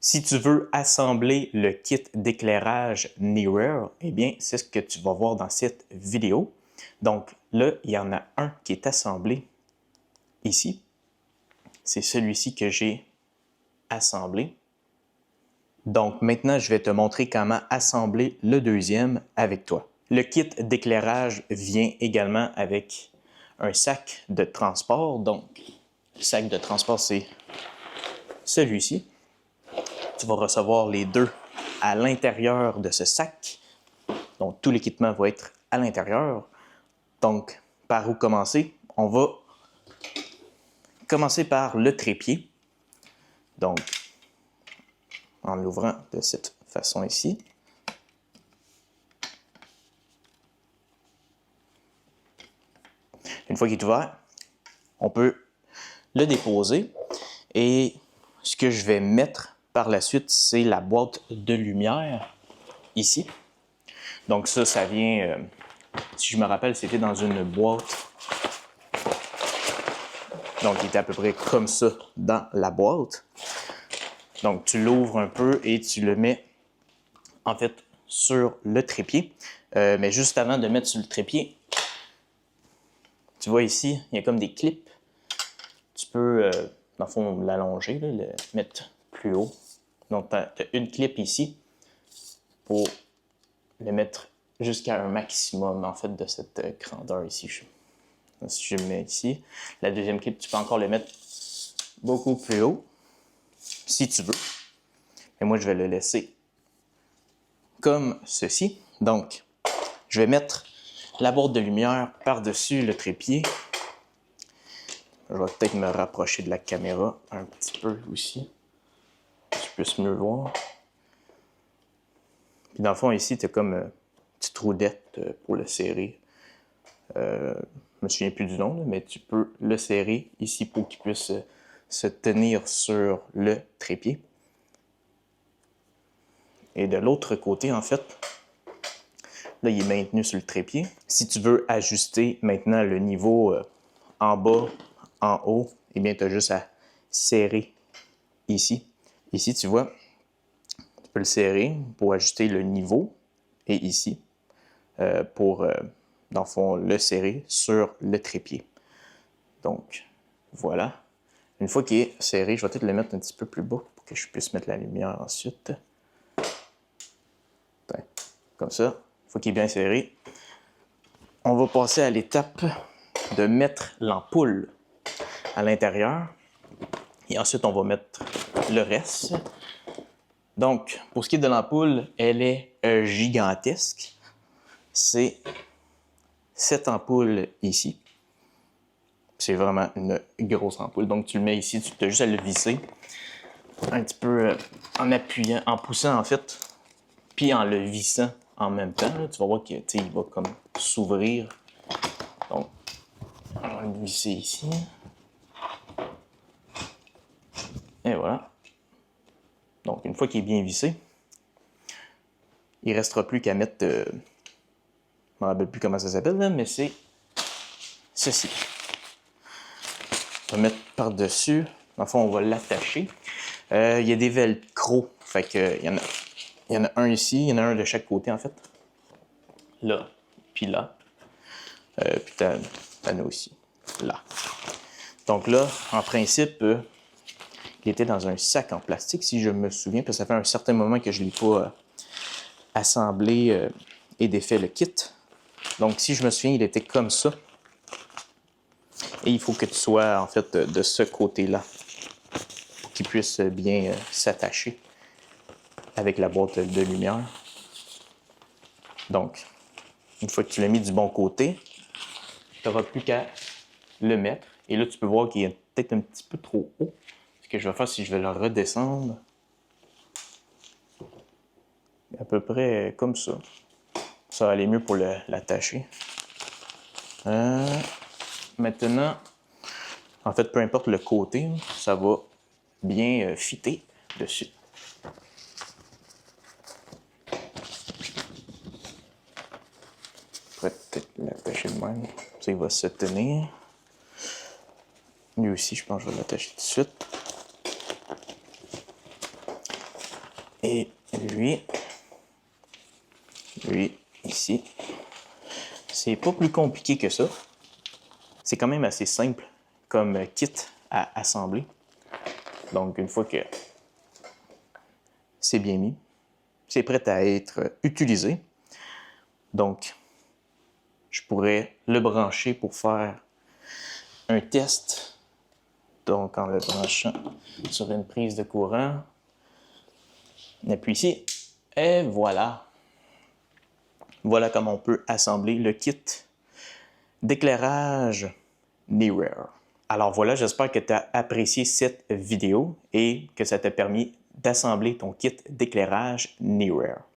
Si tu veux assembler le kit d'éclairage Neewer, eh bien, c'est ce que tu vas voir dans cette vidéo. Donc là, il y en a un qui est assemblé ici. C'est celui-ci que j'ai assemblé. Donc maintenant, je vais te montrer comment assembler le deuxième avec toi. Le kit d'éclairage vient également avec un sac de transport. Donc, le sac de transport, c'est celui-ci. Tu vas recevoir les deux à l'intérieur de ce sac. Donc, tout l'équipement va être à l'intérieur. Donc, par où commencer? On va commencer par le trépied. Donc, en l'ouvrant de cette façon ici. Une fois qu'il est ouvert, on peut le déposer. Et ce que je vais mettre par la suite, c'est la boîte de lumière ici. Donc ça vient, si je me rappelle, c'était dans une boîte. Donc il était à peu près comme ça dans la boîte. Donc tu l'ouvres un peu et tu le mets en fait sur le trépied. Mais juste avant de mettre sur le trépied, tu vois ici, il y a comme des clips. Tu peux, dans le fond, l'allonger, le mettre plus haut. Donc tu as une clip ici pour le mettre jusqu'à un maximum en fait de cette grandeur ici. Si je le mets ici, la deuxième clip, tu peux encore le mettre beaucoup plus haut si tu veux. Mais moi, je vais le laisser comme ceci. Donc, je vais mettre la boîte de lumière par-dessus le trépied. Je vais peut-être me rapprocher de la caméra un petit peu aussi, que tu puisses mieux voir. Puis dans le fond, ici, tu as comme une petite roudette pour le serrer. Je me souviens plus du nom, mais tu peux le serrer ici pour qu'il puisse se tenir sur le trépied. Et de l'autre côté, en fait, là, il est maintenu sur le trépied. Si tu veux ajuster maintenant le niveau en bas, en haut, eh bien, tu as juste à serrer ici. Ici, tu vois, tu peux le serrer pour ajuster le niveau. Et ici, pour, dans le fond, le serrer sur le trépied. Donc, voilà. Une fois qu'il est serré, je vais peut-être le mettre un petit peu plus bas pour que je puisse mettre la lumière ensuite. Comme ça. Une fois qu'il est bien serré, on va passer à l'étape de mettre l'ampoule à l'intérieur. Et ensuite, on va mettre le reste. Donc, pour ce qui est de l'ampoule, elle est gigantesque. C'est cette ampoule ici. C'est vraiment une grosse ampoule. Donc, tu le mets ici, tu as juste à le visser un petit peu en appuyant, en poussant en fait, puis en le vissant en même temps. Là, tu vas voir qu'il va comme s'ouvrir. Donc, on va le visser ici. Et voilà. Donc, une fois qu'il est bien vissé, il ne restera plus qu'à mettre, je ne me rappelle plus comment ça s'appelle, mais c'est ceci. On va mettre par-dessus. Dans le fond, on va l'attacher. Il y a des velcro. Fait que, il y en a un ici, il y en a un de chaque côté, en fait. Là, puis là. Puis t'en as aussi. Là. Donc là, en principe, il était dans un sac en plastique, si je me souviens, parce que ça fait un certain moment que je ne l'ai pas assemblé et défait le kit. Donc, si je me souviens, il était comme ça. Et il faut que tu sois, en fait, de ce côté-là pour qu'il puisse bien s'attacher avec la boîte de lumière. Donc, une fois que tu l'as mis du bon côté, tu n'auras plus qu'à le mettre. Et là, tu peux voir qu'il est peut-être un petit peu trop haut. Ce que je vais faire, c'est que je vais le redescendre à peu près comme ça. Ça va aller mieux pour l'attacher. Maintenant, en fait, peu importe le côté, ça va bien fitter dessus. Je pourrais peut-être l'attacher de même. Ça, il va se tenir. Lui aussi, je pense que je vais l'attacher tout de suite. Et lui ici. C'est pas plus compliqué que ça. C'est quand même assez simple comme kit à assembler. Donc, une fois que c'est bien mis, c'est prêt à être utilisé. Donc, je pourrais le brancher pour faire un test. Donc, en le branchant sur une prise de courant, on appuie ici, et voilà. Voilà comment on peut assembler le kit d'éclairage Neewer. Alors voilà, j'espère que tu as apprécié cette vidéo et que ça t'a permis d'assembler ton kit d'éclairage Neewer.